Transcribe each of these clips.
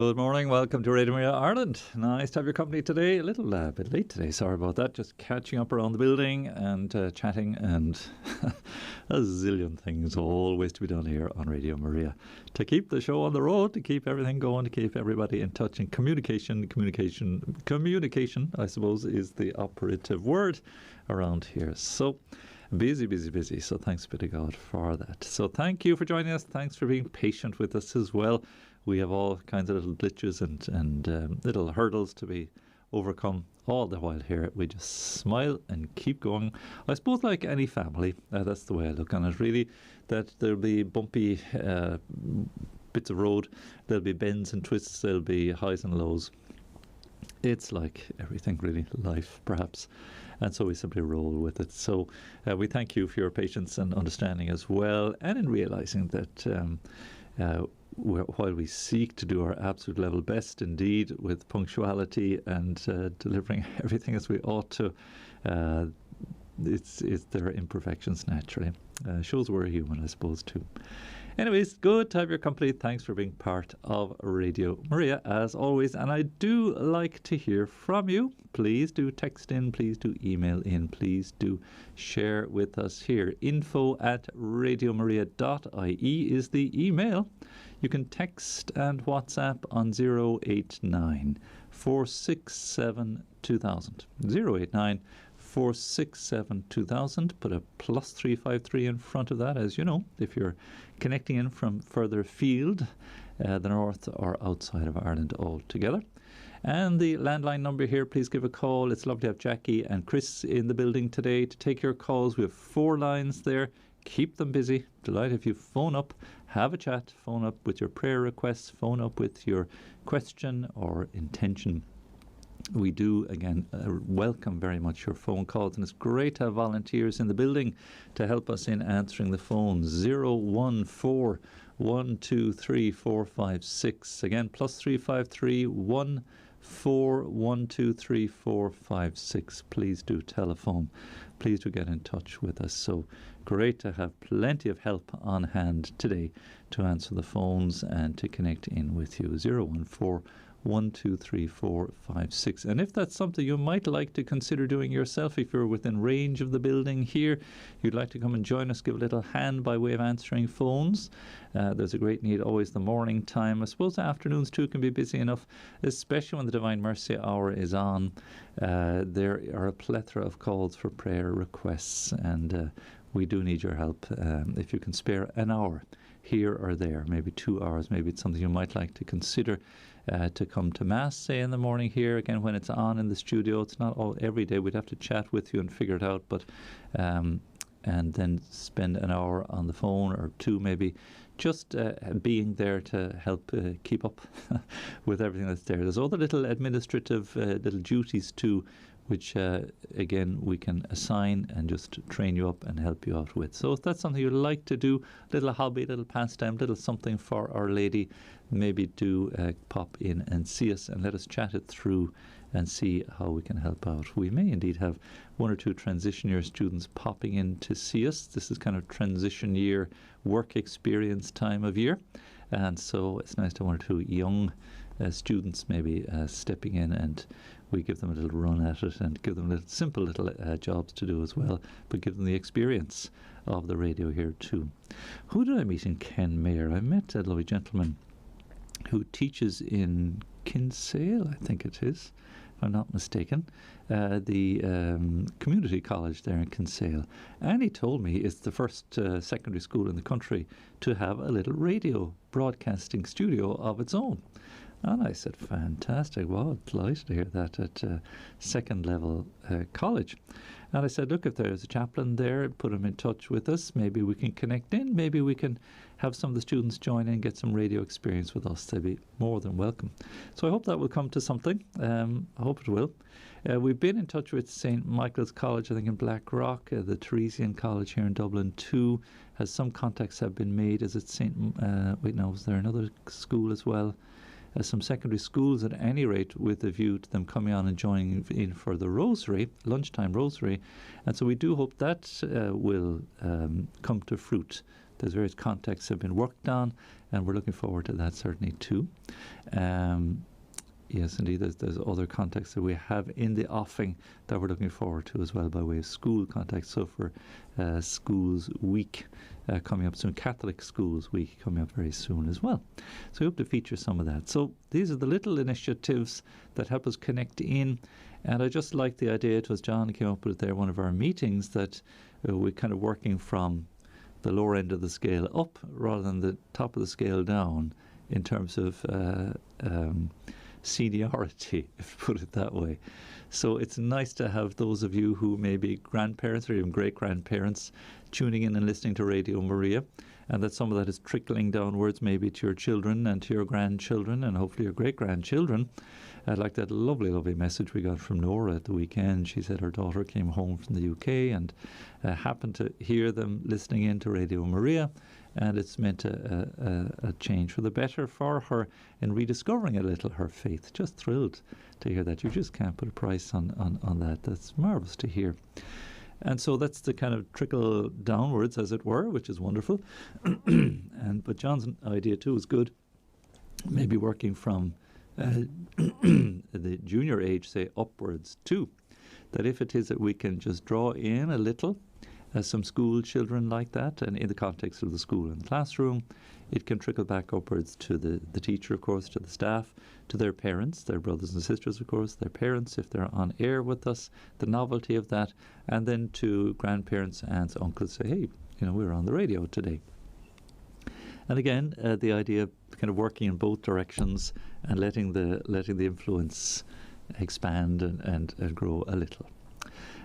Good morning, welcome to Radio Maria Ireland. Nice to have your company today. A little bit late today, sorry about that. Just catching up around the building and chatting and a zillion things always to be done here on Radio Maria. To keep the show on the road, to keep everything going, to keep everybody in touch, and communication, I suppose, is the operative word around here. So busy. So thanks be to God for that. So thank you for joining us. Thanks for being patient with us as well. We have all kinds of little glitches and little hurdles to be overcome. All the while here, we just smile and keep going. I suppose like any family, that's the way I look on it really, that there'll be bumpy bits of road, there'll be bends and twists, there'll be highs and lows. It's like everything really, life perhaps. And so we simply roll with it. So we thank you for your patience and understanding as well, and in realising that while we seek to do our absolute level best indeed with punctuality and delivering everything as we ought to, there are imperfections naturally. Shows we're human, I suppose, too. Anyways, good to have your company. Thanks for being part of Radio Maria, as always. And I do like to hear from you. Please do text in, please do email in, please do share with us here. info@radiomaria.ie is the email. You can text and WhatsApp on 089 467 2000. 089 467 2000. Put a +353 in front of that, as you know, if you're connecting in from further afield, the north or outside of Ireland altogether. And the landline number here, please give a call. It's lovely to have Jackie and Chris in the building today to take your calls. We have 4 lines there. Keep them busy. Delighted if you phone up, have a chat, phone up with your prayer requests, phone up with your question or intention. We do, again, welcome very much your phone calls, and it's great to have volunteers in the building to help us in answering the phones. 014 123 456. Again, +353 141 123 456. Please do telephone. Please do get in touch with us. So great to have plenty of help on hand today to answer the phones and to connect in with you. 014 123 456. And if that's something you might like to consider doing yourself, if you're within range of the building here, you'd like to come and join us, give a little hand by way of answering phones. There's a great need always the morning time. I suppose afternoons too can be busy enough, especially when the Divine Mercy Hour is on. There are a plethora of calls for prayer requests, and we do need your help. If you can spare an hour here or there, maybe 2 hours, maybe it's something you might like to consider, to come to Mass, say, in the morning here, again, when it's on in the studio. It's not all every day. We'd have to chat with you and figure it out, but and then spend an hour on the phone or 2 maybe, just being there to help keep up with everything that's there. There's other little administrative little duties too, which again we can assign and just train you up and help you out with. So if that's something you'd like to do, little hobby, little pastime, little something for Our Lady, maybe do pop in and see us and let us chat it through and see how we can help out. We may indeed have 1 or 2 transition year students popping in to see us. This is kind of transition year work experience time of year, and so it's nice to have 1 or 2 young students maybe stepping in, and we give them a little run at it and give them little simple little jobs to do as well, but give them the experience of the radio here too. Who did I meet in Kenmare? I met a lovely gentleman who teaches in Kinsale, I think it is, if I'm not mistaken, the community college there in Kinsale. And he told me it's the first secondary school in the country to have a little radio broadcasting studio of its own. And I said, fantastic, wow, delighted to hear that at second level college. And I said, look, if there's a chaplain there, put him in touch with us. Maybe we can connect in. Maybe we can have some of the students join in and get some radio experience with us. They'd be more than welcome. So I hope that will come to something. I hope it will. We've been in touch with St. Michael's College, I think in Blackrock. The Teresian College here in Dublin too. Has some contacts have been made. Is it was there another school as well? Some secondary schools at any rate, with a view to them coming on and joining in for the rosary, lunchtime rosary. And so we do hope that will come to fruit. There's various contacts have been worked on, and we're looking forward to that certainly too. Yes, indeed, there's other contacts that we have in the offing that we're looking forward to as well by way of school contacts. So for Schools Week coming up soon, Catholic Schools Week coming up very soon as well. So we hope to feature some of that. So these are the little initiatives that help us connect in. And I just like the idea, it was John who came up with it there, one of our meetings, that we're kind of working from the lower end of the scale up rather than the top of the scale down in terms of seniority, if you put it that way. So it's nice to have those of you who may be grandparents or even great-grandparents tuning in and listening to Radio Maria, and that some of that is trickling downwards maybe to your children and to your grandchildren and hopefully your great-grandchildren. Like that lovely, lovely message we got from Nora at the weekend. She said her daughter came home from the UK and happened to hear them listening in to Radio Maria, and it's meant a change for the better for her in rediscovering a little her faith. Just thrilled to hear that. You just can't put a price on that. That's marvellous to hear. And so that's the kind of trickle downwards, as it were, which is wonderful. But John's idea too is good. Maybe working from the junior age, say, upwards too. That if it is that we can just draw in a little some school children like that, and in the context of the school and classroom, it can trickle back upwards to the teacher, of course, to the staff, to their parents, their brothers and sisters, of course, their parents, if they're on air with us, the novelty of that, and then to grandparents, aunts, uncles, say, hey, we're on the radio today. And again, the idea of kind of working in both directions and letting the influence expand and grow a little.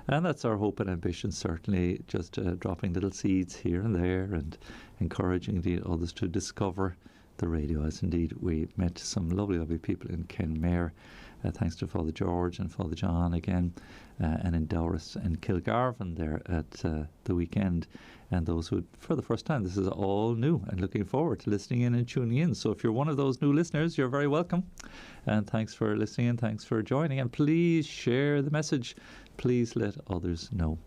And that's our hope and ambition, certainly, just dropping little seeds here and there and encouraging the others to discover the radio, as indeed we met some lovely, lovely people in Kenmare, thanks to Father George and Father John again, and in Dowris and Kilgarvan there at the weekend. And those who, for the first time, this is all new and looking forward to listening in and tuning in. So if you're one of those new listeners, you're very welcome. And thanks for listening and thanks for joining. And please share the message. Please let others know.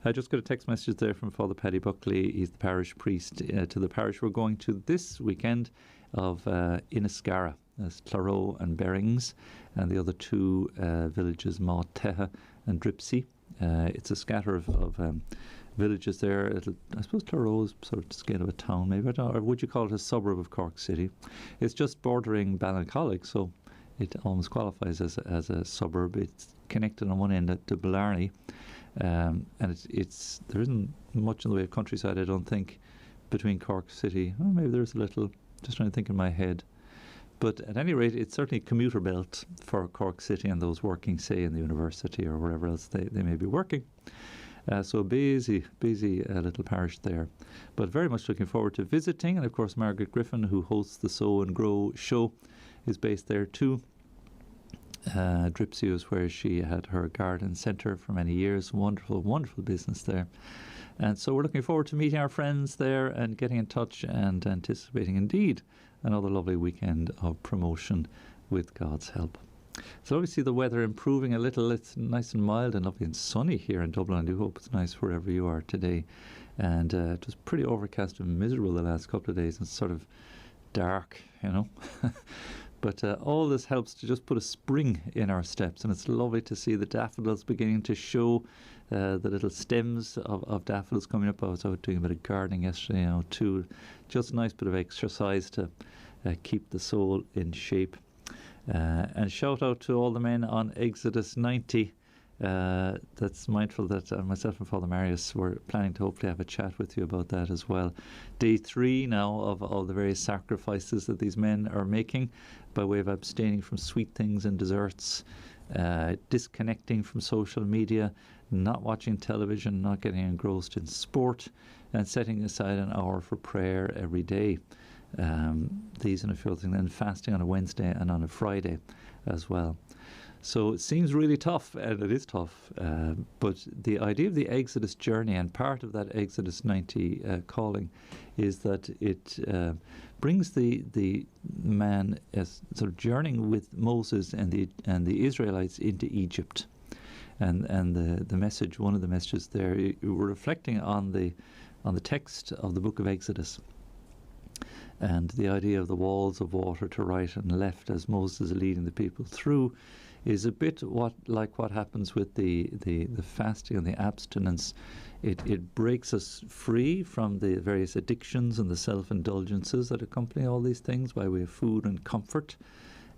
I just got a text message there from Father Paddy Buckley. He's the parish priest to the parish we're going to this weekend of Inniscarra. That's Claro and Berings, and the other two villages, Mauteha and Dripsey. It's a scatter of villages there. I suppose Claro is sort of scale of a town, maybe. I don't know, or would you call it a suburb of Cork City? It's just bordering Ballincollig, so it almost qualifies as a suburb. It's connected on one end to Blarney, and there isn't much in the way of countryside, I don't think, between Cork City. Well, maybe there's a little, just trying to think in my head. But at any rate, it's certainly a commuter belt for Cork City and those working, say, in the university or wherever else they may be working. So a busy little parish there. But very much looking forward to visiting. And of course, Margaret Griffin, who hosts the Sow and Grow show, is based there too. Dripsey was where she had her garden centre for many years. Wonderful, wonderful business there. And so we're looking forward to meeting our friends there and getting in touch and anticipating indeed another lovely weekend of promotion with God's help. So obviously the weather improving a little. It's nice and mild and lovely and sunny here in Dublin. I do hope it's nice wherever you are today. And it was pretty overcast and miserable the last couple of days. It's sort of dark, But all this helps to just put a spring in our steps, and it's lovely to see the daffodils beginning to show, the little stems of daffodils coming up. I was out doing a bit of gardening yesterday, too. Just a nice bit of exercise to keep the soul in shape. And shout out to all the men on Exodus 90. That's mindful that myself and Father Marius were planning to hopefully have a chat with you about that as well. Day 3 now of all the various sacrifices that these men are making by way of abstaining from sweet things and desserts, disconnecting from social media, not watching television, not getting engrossed in sport, and setting aside an hour for prayer every day. These and a few other things, and fasting on a Wednesday and on a Friday as well. So it seems really tough, and it is tough, but the idea of the Exodus journey, and part of that Exodus 90 calling, is that it brings the man as sort of journeying with Moses and the Israelites into Egypt. And the message, one of the messages there, we're reflecting on the text of the book of Exodus. And the idea of the walls of water to right and left as Moses is leading the people through is a bit like what happens with the fasting and the abstinence. It breaks us free from the various addictions and the self-indulgences that accompany all these things by way of food and comfort.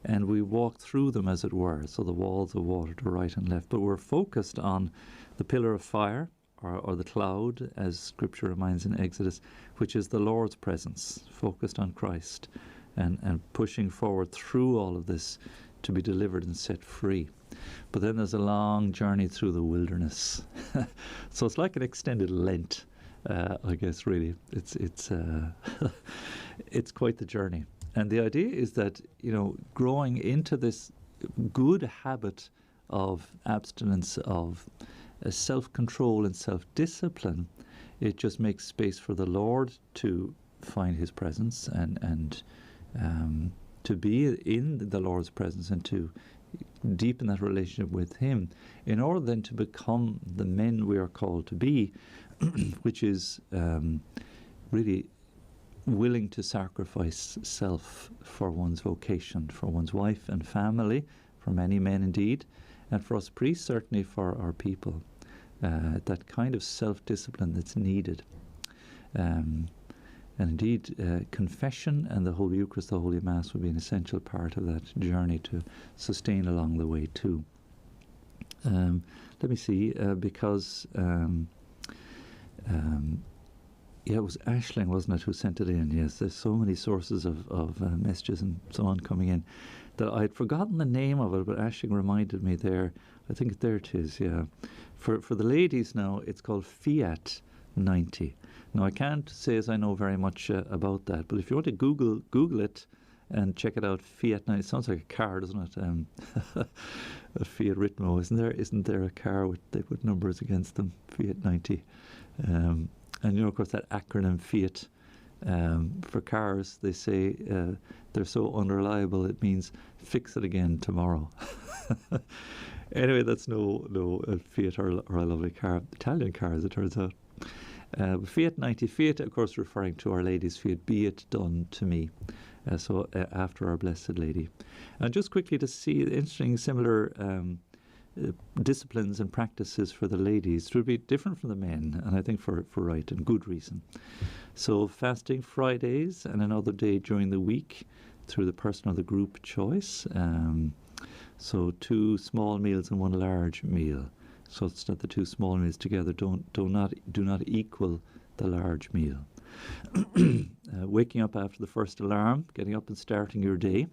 And we walk through them, as it were, so the walls of water to right and left. But we're focused on the pillar of fire, or the cloud, as Scripture reminds in Exodus, which is the Lord's presence, focused on Christ, and pushing forward through all of this to be delivered and set free. But then there's a long journey through the wilderness. So it's like an extended Lent, I guess, really. It's it's quite the journey. And the idea is that, growing into this good habit of abstinence, of self-control and self-discipline, it just makes space for the Lord to find his presence and to be in the Lord's presence and to deepen that relationship with him, in order then to become the men we are called to be, which is really willing to sacrifice self for one's vocation, for one's wife and family, for many men indeed, and for us priests certainly, for our people. That kind of self-discipline that's needed. And indeed, confession and the Holy Eucharist, the Holy Mass, will be an essential part of that journey to sustain along the way too. Let me see, because it was Aisling, wasn't it, who sent it in? Yes, there's so many sources of messages and so on coming in that I'd forgotten the name of it, but Aisling reminded me there. I think there it is, yeah. For the ladies now, it's called Fiat 90. Now, I can't say as I know very much about that, but if you want to Google it and check it out, Fiat 90, it sounds like a car, doesn't it? A Fiat Ritmo, isn't there a car they put numbers against them, Fiat 90? And of course, that acronym Fiat, for cars, they say they're so unreliable, it means fix it again tomorrow. Anyway, that's no Fiat or a lovely car, Italian car, as it turns out. Fiat 90, Fiat, of course, referring to Our Lady's Fiat, be it done to me. So after Our Blessed Lady. And just quickly to see interesting similar disciplines and practices for the ladies to be different from the men, and I think for right and good reason. So fasting Fridays and another day during the week through the personal or the group choice. So 2 small meals and 1 large meal. So it's that the 2 small meals together do not equal the large meal. Waking up after the first alarm, getting up and starting your day.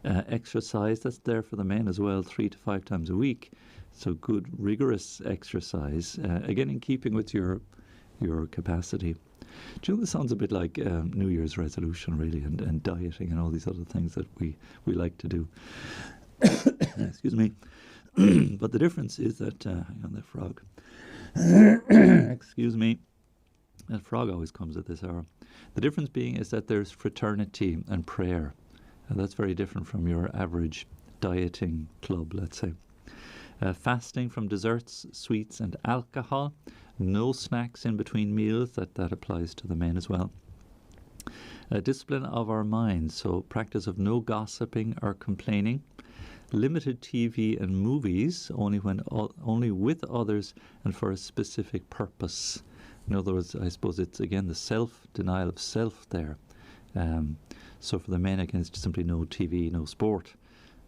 Exercise, that's there for the men as well, 3 to 5 times a week. So good, rigorous exercise, again in keeping with your capacity. Do you know, this sounds a bit like New Year's resolution, really, and dieting and all these other things that we like to do. Excuse me. But the difference is that, hang on, that frog. Excuse me. That frog always comes at this hour. The difference being is that there's fraternity and prayer. And that's very different from your average dieting club, let's say. Fasting from desserts, sweets and alcohol. No snacks in between meals. That applies to the men as well. Discipline of our minds. So practice of no gossiping or complaining. Limited TV and movies, only with others and for a specific purpose. In other words, I suppose it's again the denial of self there. So for the men, again, it's simply no TV, no sport.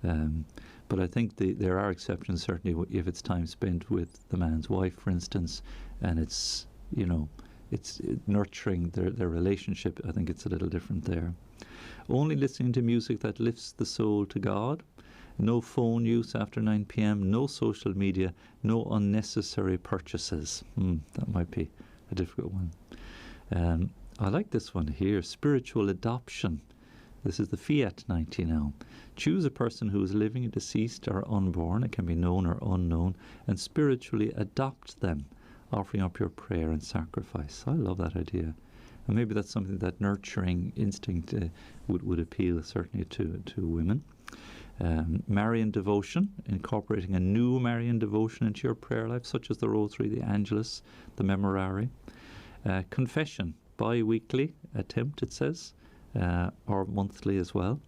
But I think there are exceptions, certainly if it's time spent with the man's wife, for instance, and it's nurturing their relationship. I think it's a little different there. Only listening to music that lifts the soul to God. No phone use after 9 p.m. No social media. No unnecessary purchases. That might be a difficult one. I like this one here. Spiritual adoption. This is the Fiat 90 now. Choose a person who is living, deceased or unborn. It can be known or unknown. And spiritually adopt them, offering up your prayer and sacrifice. I love that idea. And maybe that's something that nurturing instinct would appeal certainly to women. Marian devotion, incorporating a new Marian devotion into your prayer life, such as the Rosary, the Angelus, the Memorare. Confession, bi-weekly attempt, it says, or monthly as well.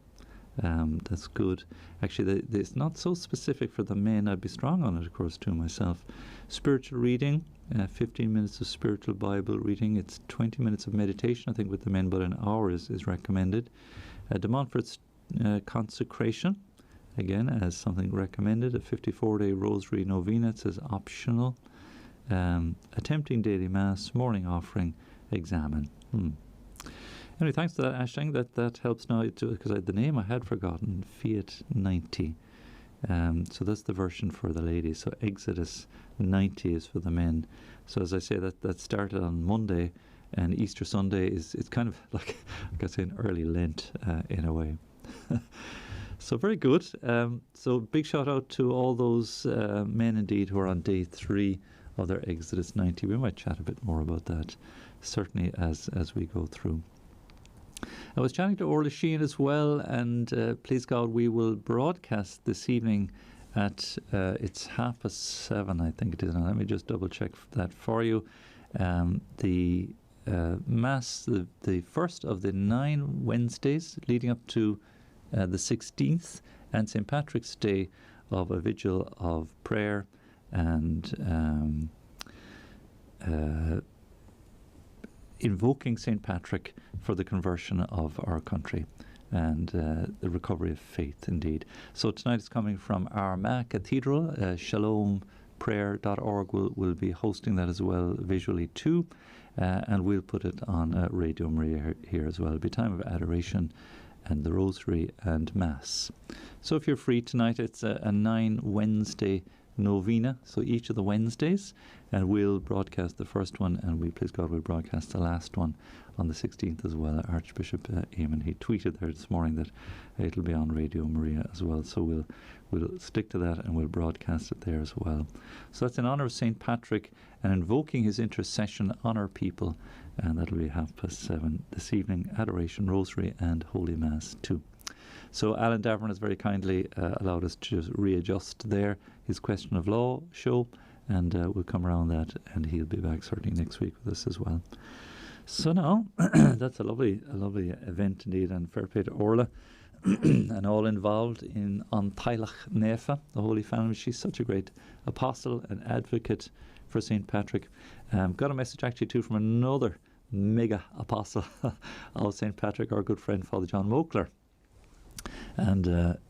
That's good. Actually, it's not so specific for the men. I'd be strong on it, of course, too, myself. Spiritual reading, 15 minutes of spiritual Bible reading. It's 20 minutes of meditation, I think, with the men, but an hour is recommended. De Montfort's consecration, again, as something recommended. A 54-day rosary novena, it says optional. Attempting daily mass, morning offering, examine. Anyway, thanks to that, Ashling. That helps now, because the name I had forgotten, Fiat 90. So that's the version for the ladies. So Exodus 90 is for the men. So as I say, that started on Monday, and Easter Sunday it's kind of like I say an early Lent in a way. So very good. So big shout out to all those men indeed who are on day 3 of their Exodus 90. We might chat a bit more about that certainly as we go through. I was chatting to Orla Sheehan as well, and please God, we will broadcast this evening at it's 7:30, I think it is. Now let me just double check that for you. The Mass, the first of the 9 Wednesdays leading up to the 16th and St. Patrick's Day, of a vigil of prayer and invoking St. Patrick for the conversion of our country and the recovery of faith indeed. So tonight is coming from Armagh Cathedral. ShalomPrayer.org will be hosting that as well visually too, and we'll put it on Radio Maria here as well. It'll be a time of adoration and the Rosary and Mass. So if you're free tonight, it's a 9 Wednesday novena, so each of the Wednesdays, and we'll broadcast the first one, and we, please God, will broadcast the last one on the 16th as well. Archbishop Eamonn, he tweeted there this morning that it'll be on Radio Maria as well, so we'll stick to that and we'll broadcast it there as well. So that's in honour of St. Patrick and invoking his intercession on our people, and that'll be 7:30 this evening. Adoration, Rosary and Holy Mass too. So Alan Davern has very kindly allowed us to just readjust there his Question of Law show, and we'll come around that, and he'll be back certainly next week with us as well. So now, that's a lovely event indeed, and fair play to Orla and all involved on Tailach Nefa, the Holy Family. She's such a great apostle and advocate for St. Patrick. Got a message actually too from another mega apostle of St. Patrick, our good friend Father John Mokler. And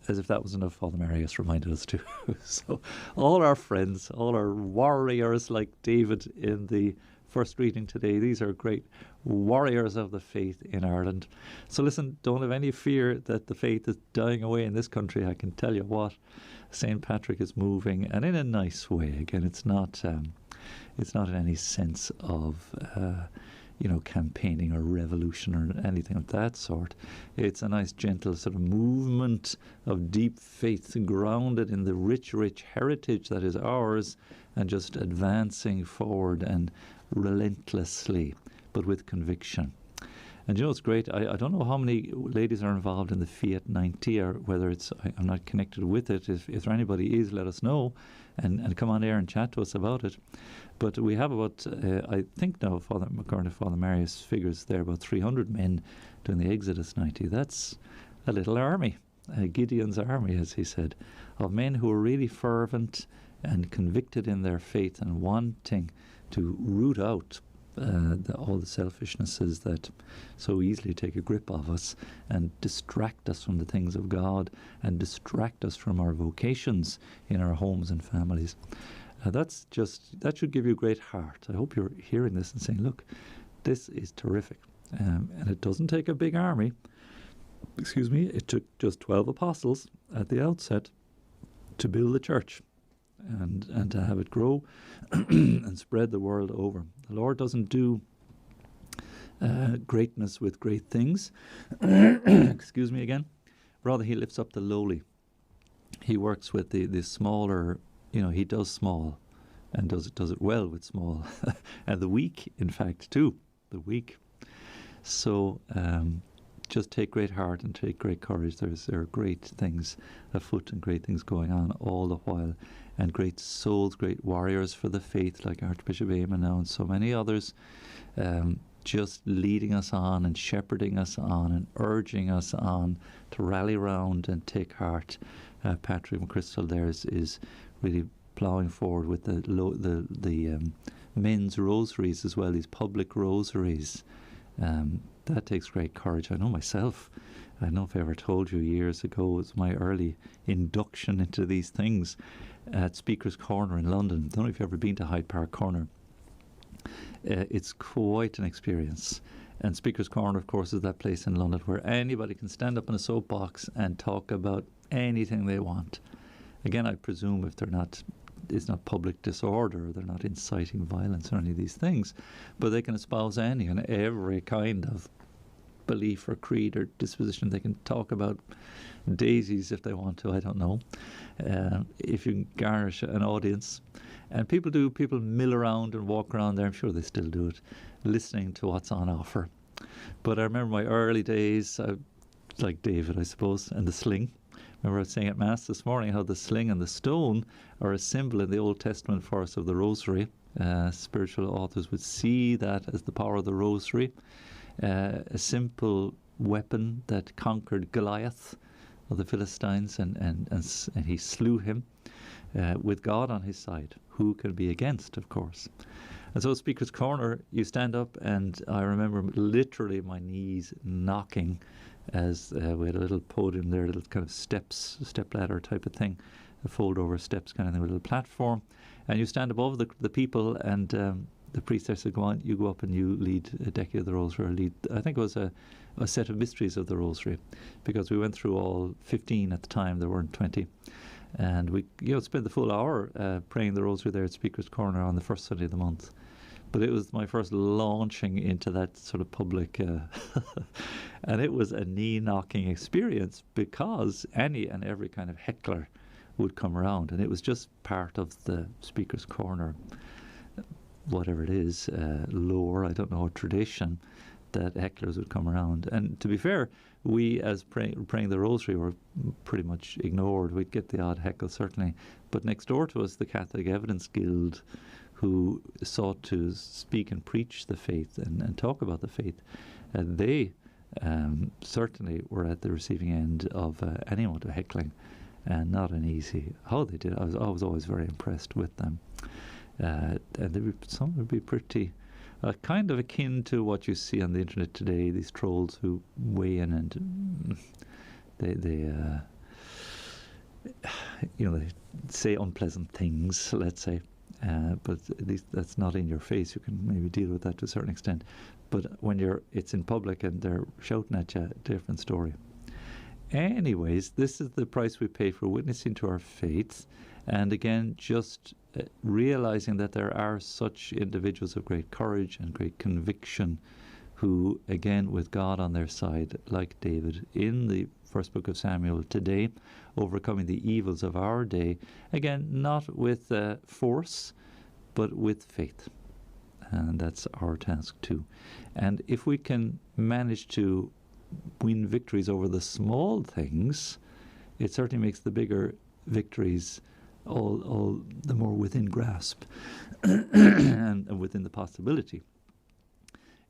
as if that was enough, Father Marius reminded us too. So all our friends, all our warriors like David in the first reading today, these are great warriors of the faith in Ireland. So listen, don't have any fear that the faith is dying away in this country. I can tell you what, St. Patrick is moving, and in a nice way. Again, it's not in any sense of campaigning or revolution or anything of that sort. It's a nice, gentle sort of movement of deep faith grounded in the rich heritage that is ours, and just advancing forward and relentlessly, but with conviction. And you know, it's great. I don't know how many ladies are involved in the Fiat 90, or whether it's, I'm not connected with it. If there anybody is, let us know and come on air and chat to us about it. But we have about, I think now, according to Father Marius figures, there are about 300 men doing the Exodus 90. That's a little army, Gideon's army, as he said, of men who are really fervent and convicted in their faith and wanting to root out all the selfishnesses that so easily take a grip of us and distract us from the things of God and distract us from our vocations in our homes and families. That should give you great heart. I hope you're hearing this and saying, look, this is terrific. And it doesn't take a big army. Excuse me, it took just 12 apostles at the outset to build the church and to have it grow and spread the world over. The Lord doesn't do greatness with great things. Excuse me again. Rather, he lifts up the lowly. He works with the smaller. He does small and does it well with small. And the weak, in fact, too. The weak. So just take great heart and take great courage. There are great things afoot and great things going on all the while. And great souls, great warriors for the faith, like Archbishop Eamonn now and so many others, just leading us on and shepherding us on and urging us on to rally round and take heart. Patrick McChrystal there is really ploughing forward with the men's rosaries as well, these public rosaries. That takes great courage. I know myself. I don't know if I ever told you years ago, it was my early induction into these things at Speaker's Corner in London. I don't know if you've ever been to Hyde Park Corner. It's quite an experience. And Speaker's Corner, of course, is that place in London where anybody can stand up in a soapbox and talk about anything they want. Again, I presume if it's not public disorder, they're not inciting violence or any of these things, but they can espouse any and every kind of belief or creed or disposition. They can talk about daisies if they want to, I don't know, if you can garnish an audience. And people mill around and walk around there, I'm sure they still do it, listening to what's on offer. But I remember my early days, like David, I suppose, and the sling. Remember I was saying at Mass this morning how the sling and the stone are a symbol in the Old Testament for us of the Rosary. Spiritual authors would see that as the power of the Rosary, a simple weapon that conquered Goliath of the Philistines, and he slew him with God on his side. Who can be against, of course? And so Speaker's Corner, you stand up, and I remember literally my knees knocking as we had a little podium there, a little kind of step ladder type of thing, a fold over steps kind of thing with a little platform, and you stand above the people, and the priest there said, go on, you go up and you lead a decade of the Rosary, or lead, I think it was a set of mysteries of the Rosary, because we went through all 15 at the time, there weren't 20. And we spent the full hour praying the Rosary there at Speaker's Corner on the first Sunday of the month. But it was my first launching into that sort of public, and it was a knee-knocking experience because any and every kind of heckler would come around, and it was just part of the Speaker's Corner, whatever it is, lore, I don't know, tradition, that hecklers would come around. And to be fair, we as praying the Rosary were pretty much ignored. We'd get the odd heckle, certainly. But next door to us, the Catholic Evidence Guild, who sought to speak and preach the faith and talk about the faith, they certainly were at the receiving end of any amount of heckling, and not an easy. How they did, I was always very impressed with them. And some would be pretty kind of akin to what you see on the internet today, these trolls who weigh in and they say unpleasant things, let's say, but at least that's not in your face. You can maybe deal with that to a certain extent, but when it's in public and they're shouting at you, different story. Anyways, this is the price we pay for witnessing to our faith, and again, just realizing that there are such individuals of great courage and great conviction who, again, with God on their side, like David in the first book of Samuel today, overcoming the evils of our day, again, not with force, but with faith. And that's our task too. And if we can manage to win victories over the small things, it certainly makes the bigger victories all the more within grasp and within the possibility.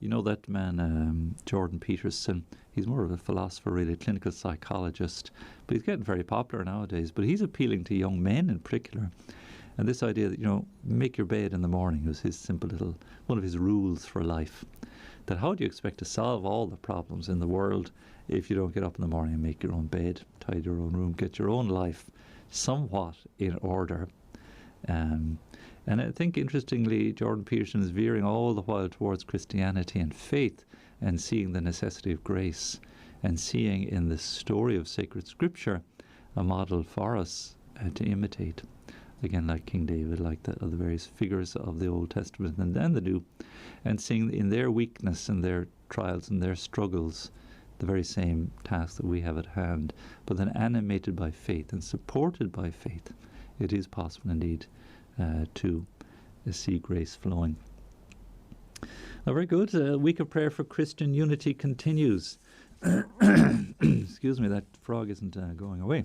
You know that man, Jordan Peterson, he's more of a philosopher, really, a clinical psychologist, but he's getting very popular nowadays. But he's appealing to young men in particular. And this idea that, make your bed in the morning was his simple little, one of his rules for life. That how do you expect to solve all the problems in the world if you don't get up in the morning and make your own bed, tidy your own room, get your own life somewhat in order? And I think, interestingly, Jordan Peterson is veering all the while towards Christianity and faith, and seeing the necessity of grace, and seeing in the story of sacred scripture a model for us to imitate. Again, like King David, like the various figures of the Old Testament and then the New, and seeing in their weakness and their trials and their struggles the very same task that we have at hand, but then animated by faith and supported by faith, it is possible indeed to see grace flowing. Now, very good. Week of Prayer for Christian Unity continues. Excuse me, that frog isn't going away.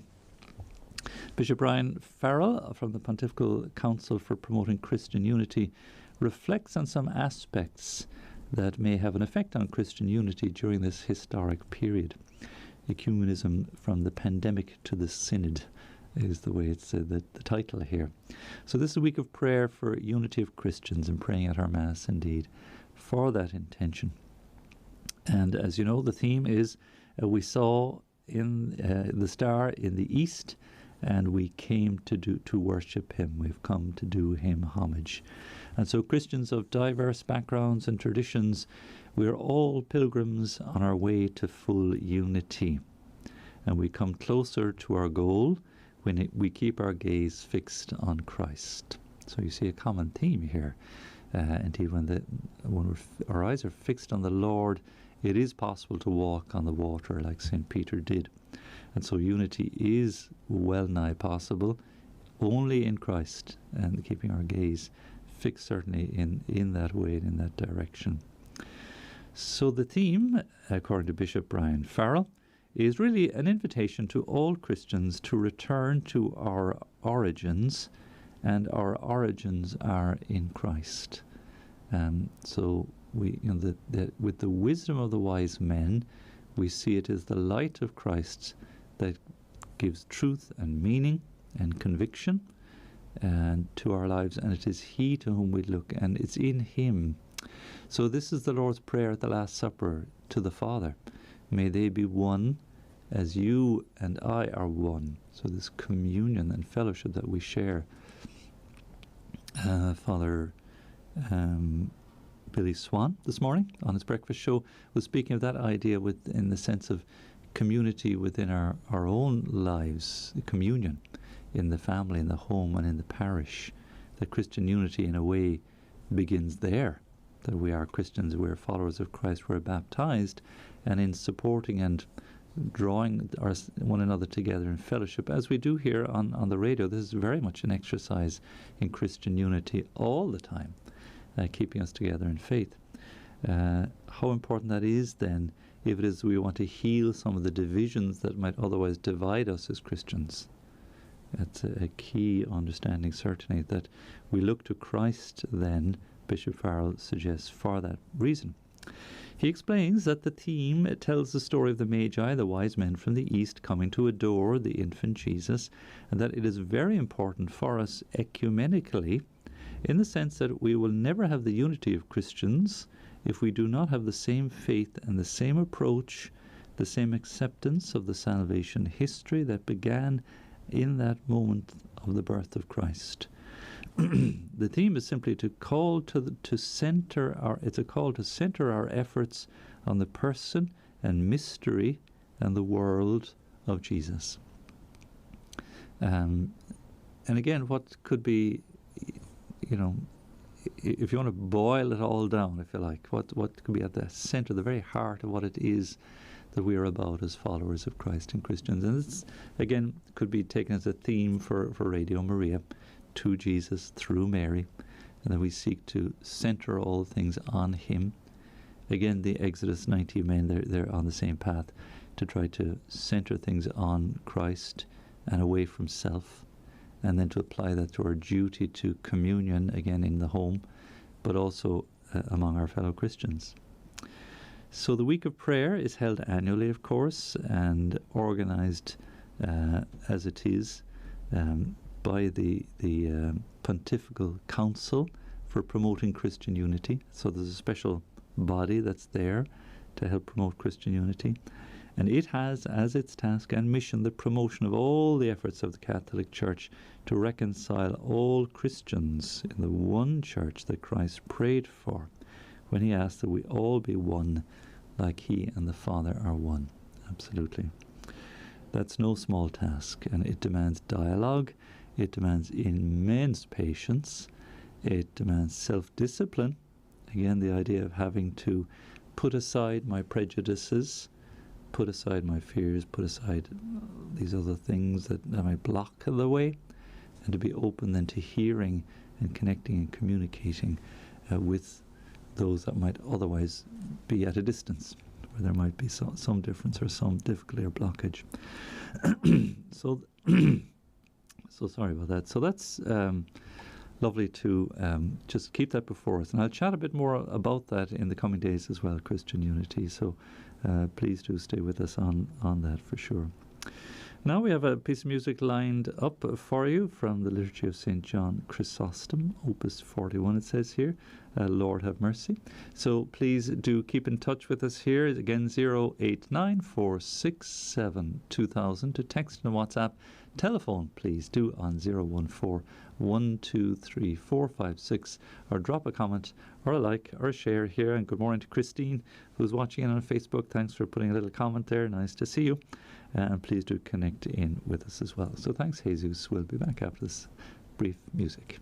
Bishop Brian Farrell from the Pontifical Council for Promoting Christian Unity reflects on some aspects that may have an effect on Christian unity during this historic period. Ecumenism from the pandemic to the synod is the way it's the title here. So this is a week of prayer for unity of Christians and praying at our Mass indeed for that intention. And as you know, the theme is we saw in the star in the east, and we came to worship him. We've come to do him homage. And so Christians of diverse backgrounds and traditions, we're all pilgrims on our way to full unity. And we come closer to our goal when we keep our gaze fixed on Christ. So you see a common theme here. Indeed, when our eyes are fixed on the Lord, it is possible to walk on the water like St. Peter did. And so unity is well nigh possible only in Christ, and keeping our gaze fixed certainly in that way and in that direction. So the theme, according to Bishop Brian Farrell, is really an invitation to all Christians to return to our origins, and our origins are in Christ. So we, with the wisdom of the wise men, we see it as the light of Christ that gives truth and meaning and conviction and to our lives, and it is He to whom we look, and it's in Him. So this is the Lord's Prayer at the Last Supper to the Father. May they be one as you and I are one. So this communion and fellowship that we share. Father Billy Swan this morning on his breakfast show was speaking of that idea in the sense of community within our own lives, communion in the family, in the home and in the parish. That Christian unity in a way begins there, that we are Christians, we're followers of Christ, we're baptized, and in supporting and drawing one another together in fellowship, as we do here on the radio. This is very much an exercise in Christian unity all the time, keeping us together in faith. How important that is then, if it is we want to heal some of the divisions that might otherwise divide us as Christians. That's a key understanding, certainly, that we look to Christ then, Bishop Farrell suggests, for that reason. He explains that the theme tells the story of the Magi, the wise men from the east, coming to adore the infant Jesus, and that it is very important for us ecumenically, in the sense that we will never have the unity of Christians if we do not have the same faith and the same approach, the same acceptance of the salvation history that began in that moment of the birth of Christ. The theme is simply to call to center our. It's a call to center our efforts on the person and mystery and the world of Jesus. And again, what could be, if you want to boil it all down, if you like, what could be at the center, the very heart of what it is that we are about as followers of Christ and Christians. And this, again, could be taken as a theme for Radio Maria, to Jesus through Mary, and that we seek to center all things on Him. Again, the Exodus 90 men, they're on the same path, to try to center things on Christ and away from self, and then to apply that to our duty to communion, again in the home, but also among our fellow Christians. So the week of prayer is held annually, of course, and organized as it is by the Pontifical Council for Promoting Christian Unity. So there's a special body that's there to help promote Christian unity. And it has as its task and mission the promotion of all the efforts of the Catholic Church to reconcile all Christians in the one Church that Christ prayed for when He asked that we all be one like He and the Father are one. Absolutely. That's no small task, and it demands dialogue. It demands immense patience. It demands self-discipline. Again, the idea of having to put aside my prejudices, put aside my fears, put aside these other things that might block the way, and to be open then to hearing and connecting and communicating with those that might otherwise be at a distance, where there might be some difference or some difficulty or blockage. So sorry about that. So that's lovely to just keep that before us. And I'll chat a bit more about that in the coming days as well, Christian unity. So please do stay with us on that for sure. Now we have a piece of music lined up for you from the Liturgy of St. John Chrysostom, Opus 41 it says here, Lord have mercy. So please do keep in touch with us here. Again, 089467200 to text and WhatsApp. Telephone, please do on 014-123-456, or drop a comment or a like or a share here. And good morning to Christine, who's watching in on Facebook. Thanks for putting a little comment there. Nice to see you. And please do connect in with us as well. So thanks, Jesus. We'll be back after this brief music.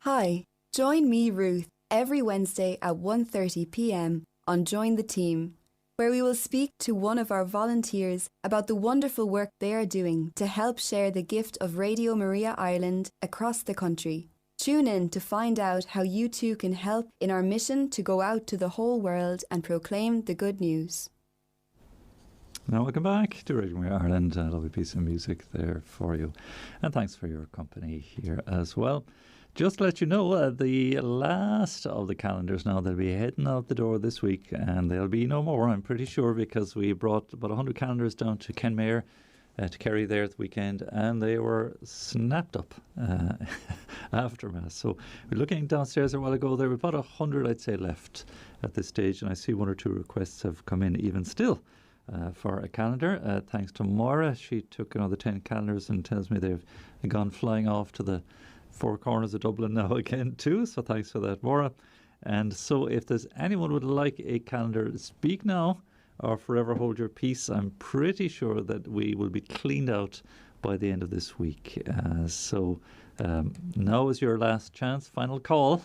Hi, join me, Ruth, every Wednesday at 1:30 p.m. on Join the Team, where we will speak to one of our volunteers about the wonderful work they are doing to help share the gift of Radio Maria Ireland across the country. Tune in to find out how you too can help in our mission to go out to the whole world and proclaim the good news. Now welcome back to Radio Maria Ireland. A lovely piece of music there for you. And thanks for your company here as well. Just to let you know, the last of the calendars now, they'll be heading out the door this week, and there'll be no more, I'm pretty sure, because we brought about 100 calendars down to Kenmare to Kerry there at the weekend, and they were snapped up after Mass. So we're looking downstairs a while ago, there were about 100, I'd say, left at this stage, and I see one or two requests have come in even still for a calendar. Thanks to Maura, she took another 10 calendars and tells me they've gone flying off to the four corners of Dublin now again too, so thanks for that, Maura. And so if there's anyone would like a calendar, speak now or forever hold your peace. I'm pretty sure that we will be cleaned out by the end of this week. So now is your last chance, final call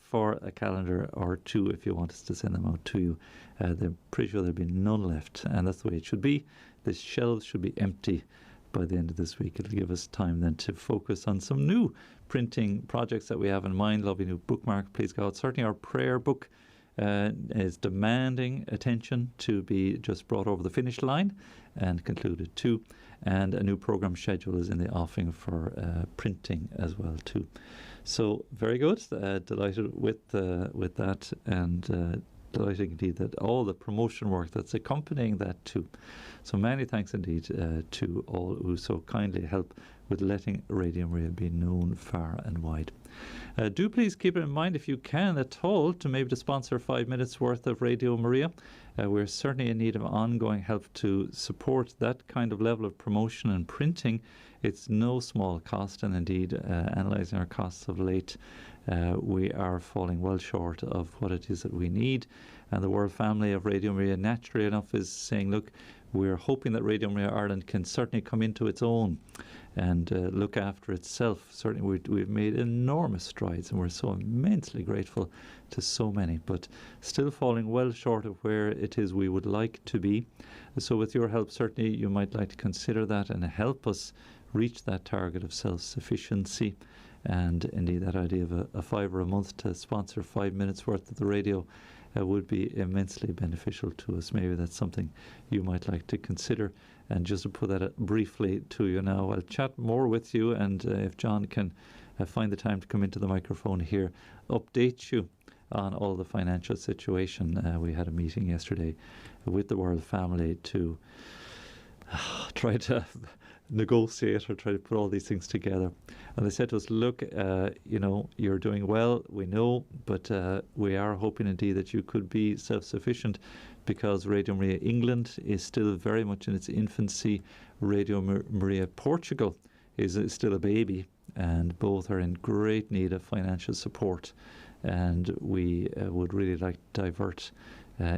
for a calendar or two if you want us to send them out to you. They're pretty sure there'll be none left, and that's the way it should be. The shelves should be empty by the end of this week. It'll give us time then to focus on some new printing projects that we have in mind. Lovely new bookmark, please God. Certainly our prayer book is demanding attention to be just brought over the finish line and concluded too. And a new program schedule is in the offing for printing as well too. So very good. Delighted with that, and delighted indeed that all the promotion work that's accompanying that too. So many thanks indeed to all who so kindly help with letting Radio Maria be known far and wide. Do please keep it in mind, if you can at all, to maybe to sponsor 5 minutes worth of Radio Maria. We're certainly in need of ongoing help to support that kind of level of promotion and printing. It's no small cost, and indeed, analysing our costs of late, we are falling well short of what it is that we need. And the world family of Radio Maria, naturally enough, is saying, look, we're hoping that Radio Maria Ireland can certainly come into its own and look after itself. Certainly we've made enormous strides, and we're so immensely grateful to so many, but still falling well short of where it is we would like to be. So with your help, certainly you might like to consider that and help us reach that target of self-sufficiency. And indeed that idea of a $5 a month to sponsor 5 minutes worth of the radio would be immensely beneficial to us. Maybe that's something you might like to consider. And just to put that briefly to you now, I'll chat more with you, and if John can find the time to come into the microphone here, update you on all the financial situation. We had a meeting yesterday with the World Family to try to negotiate or try to put all these things together. And they said to us, look, you're doing well, we know, but we are hoping indeed that you could be self-sufficient, because Radio Maria England is still very much in its infancy. Radio Maria Portugal is still a baby, and both are in great need of financial support. And we would really like to divert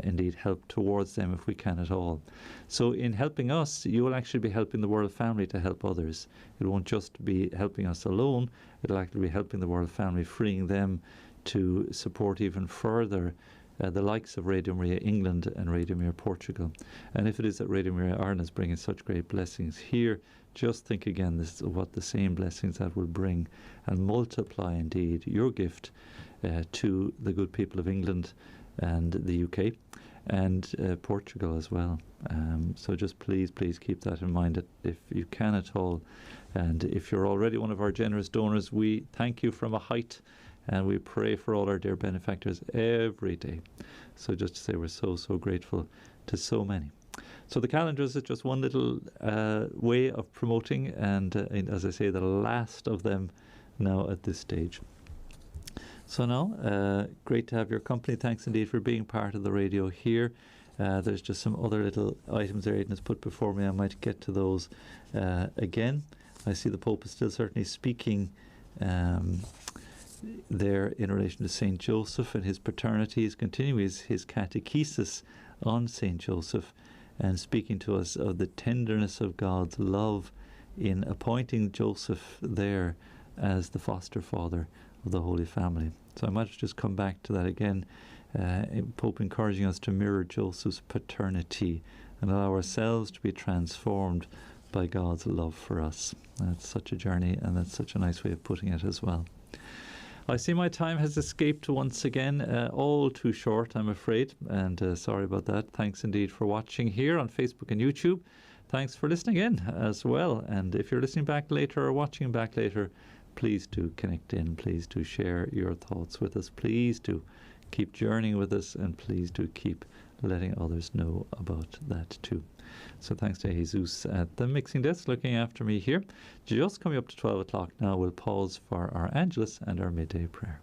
indeed help towards them if we can at all. So in helping us, you will actually be helping the World Family to help others. It won't just be helping us alone, it'll actually be helping the World Family, freeing them to support even further the likes of Radio Maria England and Radio Maria Portugal. And if it is that Radio Maria Ireland is bringing such great blessings here, just think again this is what the same blessings that will bring, and multiply indeed your gift to the good people of England and the UK and Portugal as well. So just please keep that in mind, that if you can at all, and if you're already one of our generous donors, we thank you from a height, and we pray for all our dear benefactors every day. So just to say we're so grateful to so many. So the calendars is just one little way of promoting, and as I say, the last of them now at this stage. So now, great to have your company. Thanks indeed for being part of the radio here. There's just some other little items there Aidan has put before me. I might get to those again. I see the Pope is still certainly speaking there in relation to St. Joseph and his paternity. He's continuing his Chatechesis on St. Joseph, and speaking to us of the tenderness of God's love in appointing Joseph there as the foster father of the Holy Family. So I might just come back to that again. Pope encouraging us to mirror Joseph's paternity and allow ourselves to be transformed by God's love for us. That's such a journey, and that's such a nice way of putting it as well. I see my time has escaped once again, all too short, I'm afraid, and sorry about that. Thanks indeed for watching here on Facebook and YouTube. Thanks for listening in as well. And if you're listening back later or watching back later, please do connect in. Please do share your thoughts with us. Please do keep journeying with us, and please do keep letting others know about that too. So thanks to Jesus at the mixing desk looking after me here. Just coming up to 12 o'clock now, we'll pause for our Angelus and our midday prayer.